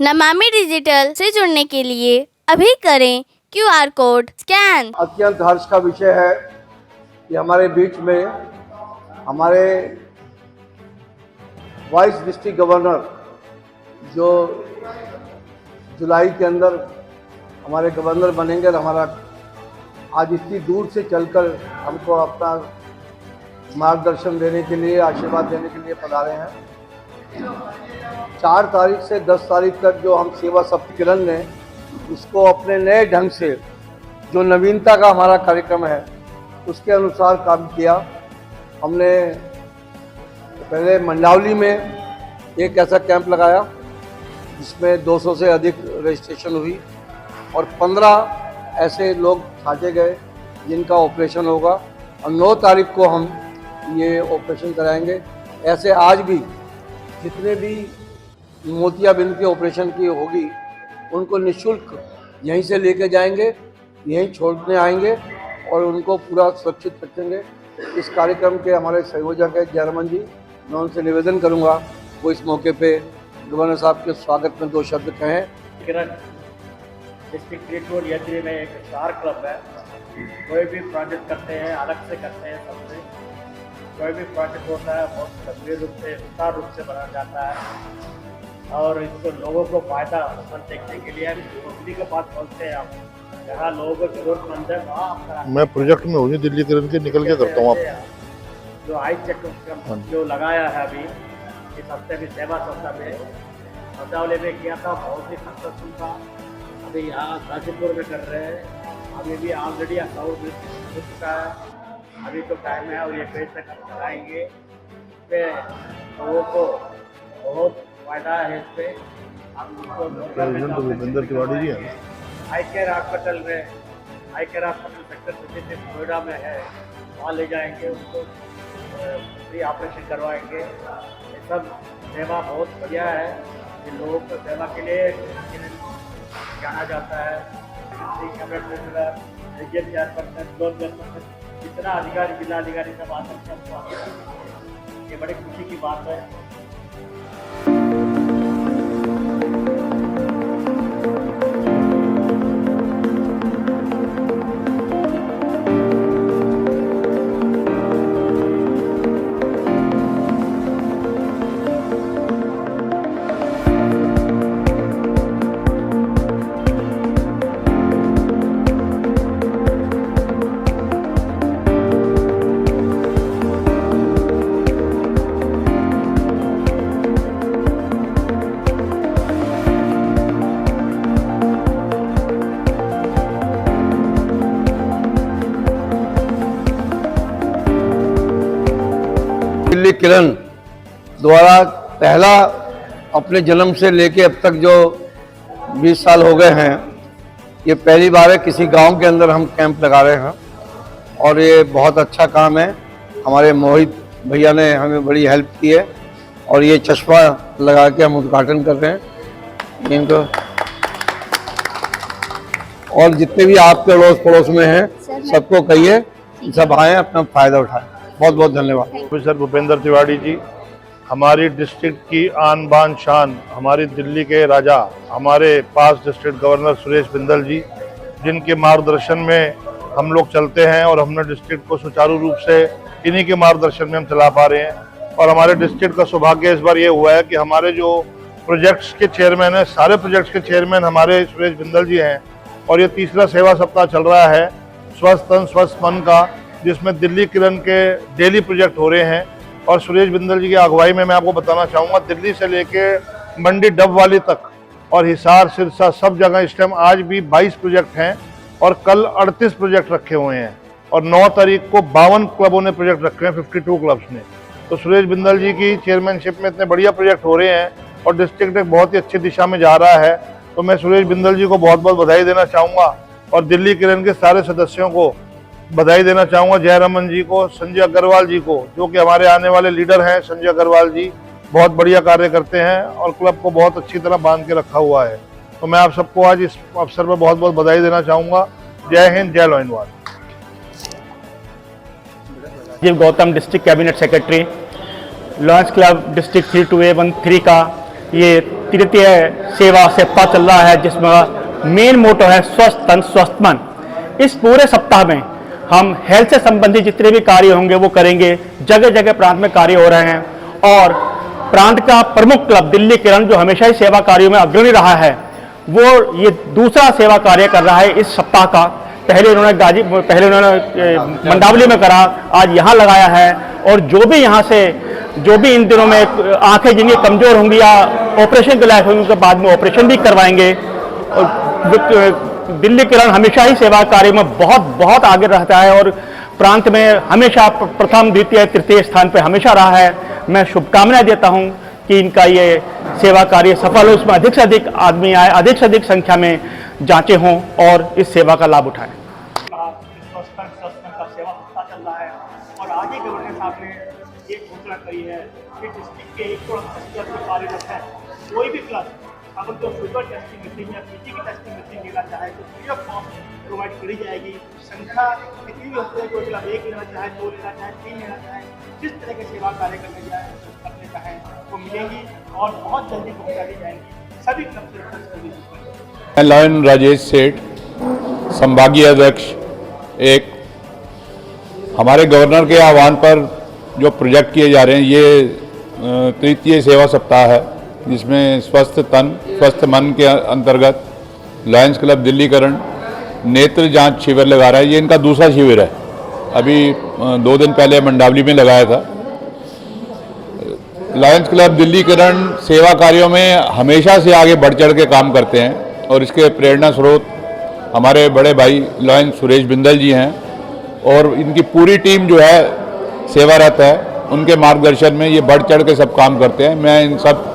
Namami digital से जुड़ने के लिए अभी करें QR कोड स्कैन। अत्यंत हर्ष का विषय है कि हमारे बीच में हमारे वाइस डिस्ट्रिक्ट गवर्नर जो जुलाई के अंदर हमारे गवर्नर बनेंगे और हमारा आज इतनी दूर से चलकर हमको अपना मार्गदर्शन देने के लिए, आशीर्वाद देने के लिए पधारे हैं। 4 तारीख से 10 तारीख तक जो हम सेवा सप्ताह ने इसको अपने नए ढंग से जो नवीनता का हमारा कार्यक्रम है उसके अनुसार काम किया। हमने पहले मंडावली में एक ऐसा कैंप लगाया जिसमें 200 से अधिक रजिस्ट्रेशन हुई और 15 ऐसे लोग छांटे गए जिनका ऑपरेशन होगा और 9 तारीख को हम ये ऑपरेशन कराएंगे। ऐसे आज भी जितने भी मोतियाबिंद के ऑपरेशन की होगी उनको निःशुल्क यहीं से लेके जाएंगे, यहीं छोड़ने आएंगे और उनको पूरा सुरक्षित रखेंगे। इस कार्यक्रम के हमारे संयोजक है जयरमन जी, मैं उनसे निवेदन करूंगा वो इस मौके पे गवर्नर साहब के स्वागत में 2 शब्द कहें। किरण डिस्ट्रिक्ट ग्रेटवुड यत्री में एक स्टार क्लब है। कोई भी प्रोजेक्ट करते हैं अलग से करते हैं, सबसे कोई भी प्रोजेक्ट होता है बहुत सक्रिय रूप से विस्तार रूप से बनाया जाता है और इसको लोगों को फायदा देखने के लिए उसी के पास पहुँचते हैं। आप जहाँ लोगों को जरूरतमंद है वहाँ आप मैं प्रोजेक्ट में हूँ दिल्ली किरण के निकल के करता हूँ। आप जो आई चेक जो लगाया है अभी इस हफ्ते भी सेवा सप्ताह में मसावले में किया था, बहुत ही सक्सेसफुल था। अभी यहाँ गाजीपुर में कर रहे हैं, अभी भी ऑलरेडी अकाउंट हो चुका है। अभी तो टाइम है और ये पेज तक कराएंगे। इस पर लोगों को बहुत फायदा है। इस पर हम भूपेंद्र तिवारी जी हैं। आई केयर हॉस्पिटल में, आई केयर हॉस्पिटल सेक्टर 36 नोएडा में है, वहाँ ले जाएंगे, उनको फ्री ऑपरेशन करवाएंगे। ये सब सेवा बहुत बढ़िया है। ये लोगों को सेवा के लिए जाना जाता है। रीजन चेयरपर्सन, जोन चेयरपर्सन, जितना अधिकारी जिला अधिकारी सब आते हैं। ये बड़ी खुशी की बात है। दिल्ली किरण द्वारा पहला अपने जन्म से लेके अब तक जो 20 साल हो गए हैं, ये पहली बार है किसी गांव के अंदर हम कैंप लगा रहे हैं और ये बहुत अच्छा काम है। हमारे मोहित भैया ने हमें बड़ी हेल्प की है और ये चश्मा लगा के हम उद्घाटन कर रहे हैं इनको। और जितने भी आपके अड़ोस पड़ोस में हैं सबको कहिए सब आए अपना फायदा उठाएं। बहुत बहुत धन्यवाद। प्रोफेसर भूपेंद्र तिवारी जी हमारी डिस्ट्रिक्ट की आन बान शान, हमारी दिल्ली के राजा, हमारे पास डिस्ट्रिक्ट गवर्नर सुरेश बिंदल जी, जिनके मार्गदर्शन में हम लोग चलते हैं और हमने डिस्ट्रिक्ट को सुचारू रूप से इन्हीं के मार्गदर्शन में हम चला पा रहे हैं। और हमारे डिस्ट्रिक्ट का सौभाग्य इस बार ये हुआ है कि हमारे जो प्रोजेक्ट्स के चेयरमैन हैं, सारे प्रोजेक्ट्स के चेयरमैन हमारे सुरेश बिंदल जी हैं और ये तीसरा सेवा सप्ताह चल रहा है स्वस्थ तन स्वस्थ मन का, जिसमें दिल्ली किरण के डेली प्रोजेक्ट हो रहे हैं। और सुरेश बिंदल जी की अगुवाई में मैं आपको बताना चाहूँगा, दिल्ली से लेके मंडी डबवाली तक और हिसार सिरसा सब जगह इस टाइम आज भी 22 प्रोजेक्ट हैं और कल 38 प्रोजेक्ट रखे हुए हैं और 9 तारीख को 52 क्लबों ने प्रोजेक्ट रखे हैं, 52 क्लब्स ने। तो सुरेश बिंदल जी की चेयरमैनशिप में इतने बढ़िया प्रोजेक्ट हो रहे हैं और डिस्ट्रिक्ट एक बहुत ही अच्छी दिशा में जा रहा है। तो मैं सुरेश बिंदल जी को बहुत बहुत बधाई देना चाहूँगा और दिल्ली किरण के सारे सदस्यों को बधाई देना चाहूँगा। जयरमन जी को, संजय अग्रवाल जी को, जो कि हमारे आने वाले लीडर हैं। संजय अग्रवाल जी बहुत बढ़िया कार्य करते हैं और क्लब को बहुत अच्छी तरह बांध के रखा हुआ है। तो मैं आप सबको आज इस अवसर पर बहुत बहुत बधाई देना चाहूँगा। जय हिंद, जय लॉइनवाल। Rajiv Gautam, district cabinet secretary, lions club district 32A13 का ये तृतीय सेवा सप्ताह चल रहा है, जिसमें मेन मोटो है स्वस्थ तन स्वस्थ मन। इस पूरे सप्ताह में हम हेल्थ से संबंधित जितने भी कार्य होंगे वो करेंगे। जगह जगह प्रांत में कार्य हो रहे हैं और प्रांत का प्रमुख क्लब दिल्ली किरण, जो हमेशा ही सेवा कार्यों में अग्रणी रहा है, वो ये दूसरा सेवा कार्य कर रहा है इस सप्ताह का। पहले उन्होंने मंडावली में करा, आज यहाँ लगाया है। और जो भी यहाँ से, जो भी इन दिनों में आंखें जिनकी कमजोर होंगी या ऑपरेशन के लायक होंगे, उनके बाद में ऑपरेशन भी करवाएंगे। और दिल्ली किरण हमेशा ही सेवा कार्य में बहुत बहुत आगे रहता है और प्रांत में हमेशा प्रथम द्वितीय तृतीय स्थान पर हमेशा रहा है। मैं शुभकामनाएं देता हूं कि इनका ये सेवा कार्य सफल हो, उसमें अधिक से अधिक आदमी आए, अधिक से अधिक संख्या में जांचें हों और इस सेवा का लाभ उठाएं। का सेवा सप्ताह चल रहा है और आगे गवर्नर साहब ने ये घोषणा करी है कि डिस्ट्रिक्ट के 180 क्लब में कार्यरत है कोई भी क्लब अगर जो शुगर टेस्टिंग मशीन या पीटी की टेस्टिंग मशीन लेना चाहे तो फ्री ऑफ कॉस्ट प्रोवाइड करी जाएगी। संख्या कितनी भी होती है, कोई क्लब 1 लेना चाहे, 2 लेना चाहे, 3 लेना चाहे, जिस तरह के सेवा कार्य करने चाहें वो मिलेंगी और बहुत जल्दी पहुँचा दी जाएंगी सभी क्लब से। मैं लॉयन राजेश सेठ, संभागीय अध्यक्ष। एक हमारे गवर्नर के आह्वान पर जो प्रोजेक्ट किए जा रहे हैं, ये तृतीय सेवा सप्ताह है, जिसमें स्वस्थ तन स्वस्थ मन के अंतर्गत लायंस क्लब दिल्लीकरण नेत्र जांच शिविर लगा रहा है। ये इनका दूसरा शिविर है। अभी 2 दिन पहले मंडावली में लगाया था। लायंस क्लब दिल्लीकरण सेवा कार्यों में हमेशा से आगे बढ़ चढ़ के काम करते हैं और इसके प्रेरणा स्रोत हमारे बड़े भाई लॉयन सुरेश बिंदल जी हैं और इनकी पूरी टीम जो है सेवारत है। उनके मार्गदर्शन में ये बढ़ चढ़ के सब काम करते हैं। मैं इन सब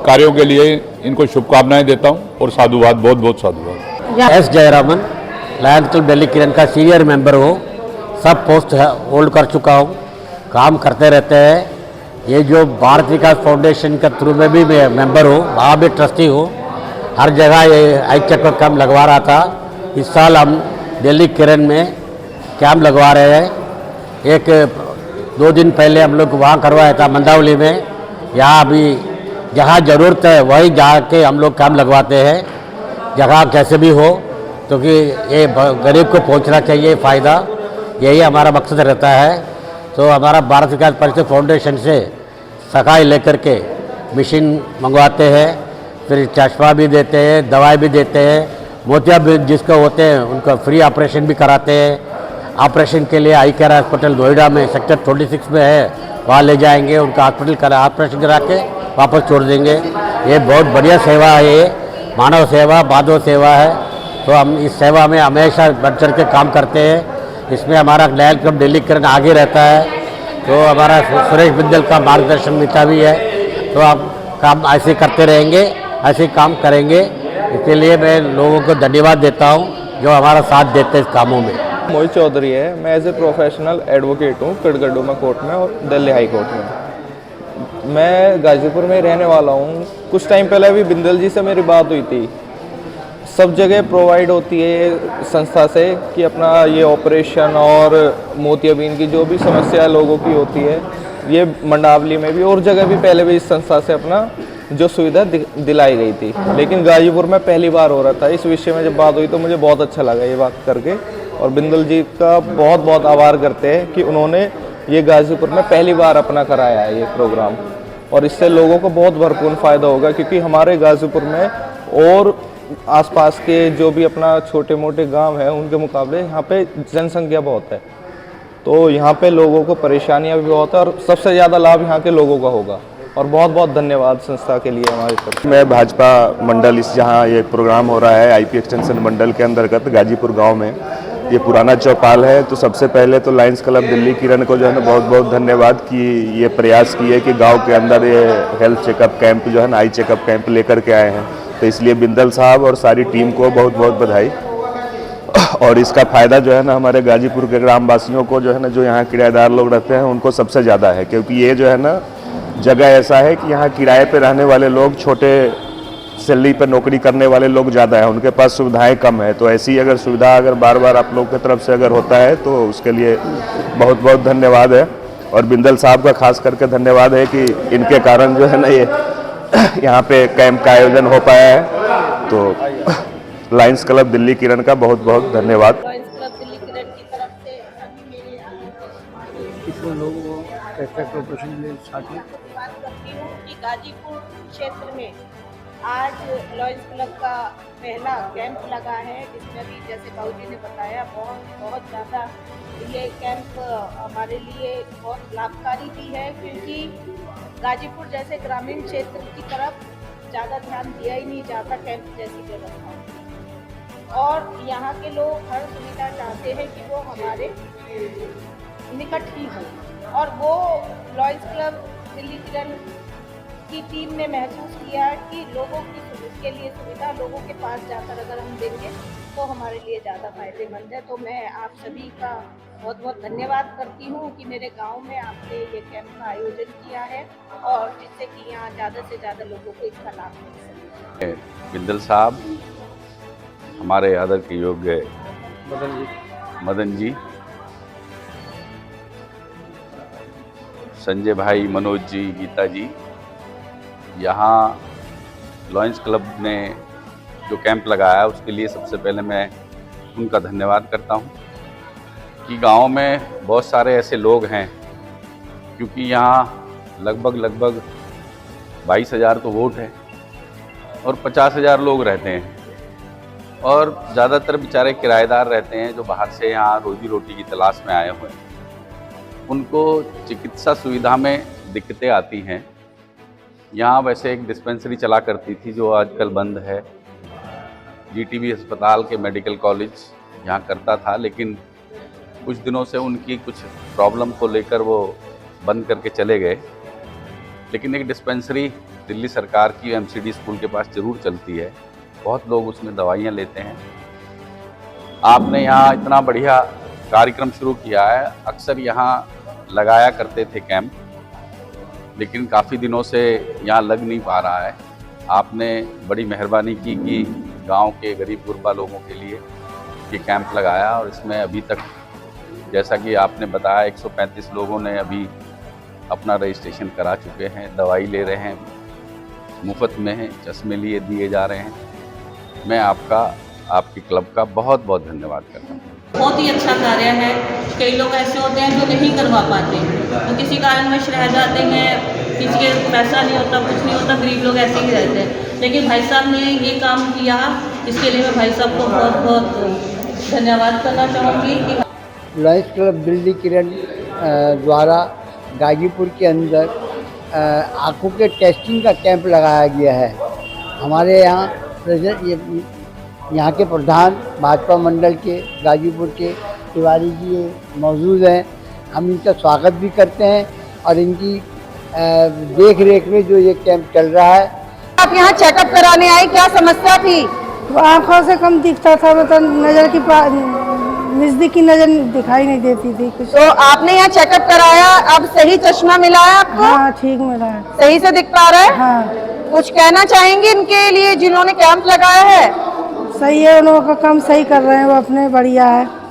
कार्यों के लिए इनको शुभकामनाएं देता हूं और साधुवाद, बहुत बहुत साधुवाद। S Jayaraman, lions club Delhi Kiran का सीनियर मेंबर हो, सब पोस्ट होल्ड कर चुका हूँ, काम करते रहते हैं। ये जो भारत विकास फाउंडेशन का थ्रू में भी मैं मेंबर हूँ, वहाँ भी ट्रस्टी हूँ। हर जगह ये आई चेकअप कैम्प लगवा रहा था। इस साल हम दिल्ली किरण में कैम्प लगवा रहे हैं। 1-2 दिन पहले हम लोग वहाँ करवाया था मंडावली में। यहाँ अभी जहाँ ज़रूरत है वहीं जाके हम लोग कैम्प लगवाते हैं, जगह कैसे भी हो, क्योंकि ये गरीब को पहुँचना चाहिए फ़ायदा, यही हमारा मकसद रहता है। तो हमारा भारत विकास परिषद फाउंडेशन से सफाई लेकर के मशीन मंगवाते हैं, फिर चश्मा भी देते हैं, दवाई भी देते हैं। मोतियाबिंद भी जिसको होते हैं उनका फ्री ऑपरेशन भी कराते हैं। ऑपरेशन के लिए आई केयर हॉस्पिटल नोएडा में सेक्टर 26 में है, वहाँ ले जाएंगे, उनका ऑपरेशन करा के वापस छोड़ देंगे। ये बहुत बढ़िया सेवा है, ये मानव सेवा, माधव सेवा है। तो हम इस सेवा में हमेशा बढ़ चढ़ के काम करते हैं। इसमें हमारा लायंस क्लब दिल्ली किरण आगे रहता है। तो हमारा सुरेश बिंदल का मार्गदर्शन मिलता भी है। तो हम काम ऐसे करते रहेंगे, ऐसे काम करेंगे। इसके लिए मैं लोगों को धन्यवाद देता हूँ जो हमारा साथ देते हैं इस कामों में। मोहित चौधरी है, मैं एज ए प्रोफेशनल एडवोकेट हूँ कड़गड़डुमा कोर्ट में और दिल्ली हाई कोर्ट में। मैं गाजीपुर में रहने वाला हूँ। कुछ टाइम पहले अभी बिंदल जी से मेरी बात हुई थी। सब जगह प्रोवाइड होती है संस्था से कि अपना ये ऑपरेशन और मोतियाबिंद की जो भी समस्या लोगों की होती है, ये मंडावली में भी और जगह भी पहले भी इस संस्था से अपना जो सुविधा दिलाई गई थी, लेकिन गाजीपुर में पहली बार हो रहा था। इस विषय में जब बात हुई तो मुझे बहुत अच्छा लगा ये बात करके, और बिंदल जी का बहुत बहुत आभार करते हैं कि उन्होंने ये गाजीपुर में पहली बार अपना कराया है ये प्रोग्राम। और इससे लोगों को बहुत भरपूर फ़ायदा होगा, क्योंकि हमारे गाजीपुर में और आसपास के जो भी अपना छोटे मोटे गांव हैं उनके मुकाबले यहाँ पे जनसंख्या बहुत है। तो यहाँ पे लोगों को परेशानियाँ भी बहुत है और सबसे ज़्यादा लाभ यहाँ के लोगों का होगा। और बहुत बहुत धन्यवाद संस्था के लिए हमारी तरफ। मैं भाजपा मंडल इस जहाँ ये प्रोग्राम हो रहा है आईपी एक्सटेंशन मंडल के अंतर्गत गाजीपुर गांव में, ये पुराना चौपाल है। तो सबसे पहले तो लायंस क्लब दिल्ली किरण को जो है ना बहुत बहुत धन्यवाद कि ये प्रयास किए कि गांव के अंदर ये हेल्थ चेकअप कैंप जो है ना आई चेकअप कैंप लेकर के आए हैं। तो इसलिए बिंदल साहब और सारी टीम को बहुत बहुत बधाई। और इसका फ़ायदा जो है ना हमारे गाजीपुर के ग्रामवासियों को जो है ना, जो यहाँ किराएदार लोग रहते हैं उनको सबसे ज़्यादा है, क्योंकि ये जो है ना जगह ऐसा है कि यहाँ किराए पे रहने वाले लोग, छोटे सैलरी पर नौकरी करने वाले लोग ज़्यादा हैं, उनके पास सुविधाएं कम है। तो ऐसी अगर सुविधा अगर बार बार आप लोग की तरफ से अगर होता है तो उसके लिए बहुत बहुत धन्यवाद है। और बिंदल साहब का खास करके धन्यवाद है कि इनके कारण जो है ना ये यहाँ पे कैंप का आयोजन हो पाया है। तो लायंस क्लब दिल्ली किरण का बहुत बहुत धन्यवाद। लायंस क्लब दिल्ली किरण की तरफ से सभी मेरे कितने लोगों को कैसे ऑपरेशन के लिए साथी बात करती हूँ कि गाजीपुर क्षेत्र में आज लायंस क्लब का पहला कैंप लगा है, जिसमें भी जैसे बाबूजी ने बताया बहुत ज़्यादा ये कैंप हमारे लिए बहुत लाभकारी भी है, क्योंकि गाजीपुर जैसे ग्रामीण क्षेत्र की तरफ ज़्यादा ध्यान दिया ही नहीं जाता कैंप जैसी व्यवस्था, और यहाँ के लोग हर सुविधा चाहते हैं कि वो हमारे निकट ही हो, और वो लायंस क्लब दिल्ली किरण की टीम ने महसूस किया कि लोगों की के लिए सुविधा लोगों के पास जाकर अगर हम देंगे तो हमारे लिए ज़्यादा फायदेमंद है। तो मैं आप सभी का बहुत बहुत धन्यवाद करती हूँ कि मेरे गांव में आपने ये कैंप का आयोजन किया है, और जिससे कि यहाँ ज़्यादा से ज़्यादा लोगों को इसका लाभ मिल सके। बिंदल साहब, हमारे आदर के योग्य मदन जी, संजय भाई, मनोज जी, गीता जी, यहाँ लायंस क्लब ने जो कैंप लगाया उसके लिए सबसे पहले मैं उनका धन्यवाद करता हूँ कि गांव में बहुत सारे ऐसे लोग हैं, क्योंकि यहाँ लगभग 22,000 तो वोट है और 50,000 लोग रहते हैं, और ज़्यादातर बेचारे किराएदार रहते हैं जो बाहर से यहाँ रोजी रोटी की तलाश में आए हुए हैं। उनको चिकित्सा सुविधा में दिक्कतें आती हैं। यहाँ वैसे एक डिस्पेंसरी चला करती थी जो आजकल बंद है, जीटीबी अस्पताल के मेडिकल कॉलेज यहाँ करता था, लेकिन कुछ दिनों से उनकी कुछ प्रॉब्लम को लेकर वो बंद करके चले गए। लेकिन एक डिस्पेंसरी दिल्ली सरकार की एमसीडी स्कूल के पास ज़रूर चलती है, बहुत लोग उसमें दवाइयाँ लेते हैं। आपने यहाँ इतना बढ़िया कार्यक्रम शुरू किया है। अक्सर यहाँ लगाया करते थे कैंप, लेकिन काफ़ी दिनों से यहाँ लग नहीं पा रहा है। आपने बड़ी मेहरबानी की कि गांव के गरीब गुरबा लोगों के लिए ये कैंप लगाया, और इसमें अभी तक जैसा कि आपने बताया 135 लोगों ने अभी अपना रजिस्ट्रेशन करा चुके हैं, दवाई ले रहे हैं, मुफ्त में हैं, चश्मे लिए दिए जा रहे हैं। मैं आपकी क्लब का बहुत बहुत धन्यवाद करता हूँ। बहुत ही अच्छा कार्य है। कई लोग ऐसे होते हैं जो नहीं करवा पाते, तो किसी कारणवश रह जाते हैं, किसी के पैसा नहीं होता, कुछ नहीं होता, गरीब लोग ऐसे ही रहते हैं। लेकिन भाई साहब ने ये काम किया, इसके लिए मैं भाई साहब को बहुत बहुत धन्यवाद करना चाहूँगी। कि लायंस क्लब दिल्ली किरण द्वारा गाजीपुर के अंदर आँखों के टेस्टिंग का कैंप लगाया गया है। हमारे यहाँ के प्रधान भाजपा मंडल के गाजीपुर के तिवारी जी मौजूद हैं। हम इनका स्वागत भी करते हैं, और इनकी देख रेख में जो ये कैंप चल रहा है। आप यहाँ चेकअप कराने आए, क्या समस्या थी? आँखों से कम दिखता था, मतलब नज़र की नज़दीकी नज़र दिखाई नहीं देती थी कुछ। तो आपने यहाँ चेकअप कराया, अब सही चश्मा मिला है आपको? हाँ, ठीक मिला है, सही से दिख पा रहा है। हाँ। कुछ कहना चाहेंगे इनके लिए जिन्होंने कैंप लगाया है? सही है, उन लोगों का काम सही कर रहे हैं वो अपने, बढ़िया है।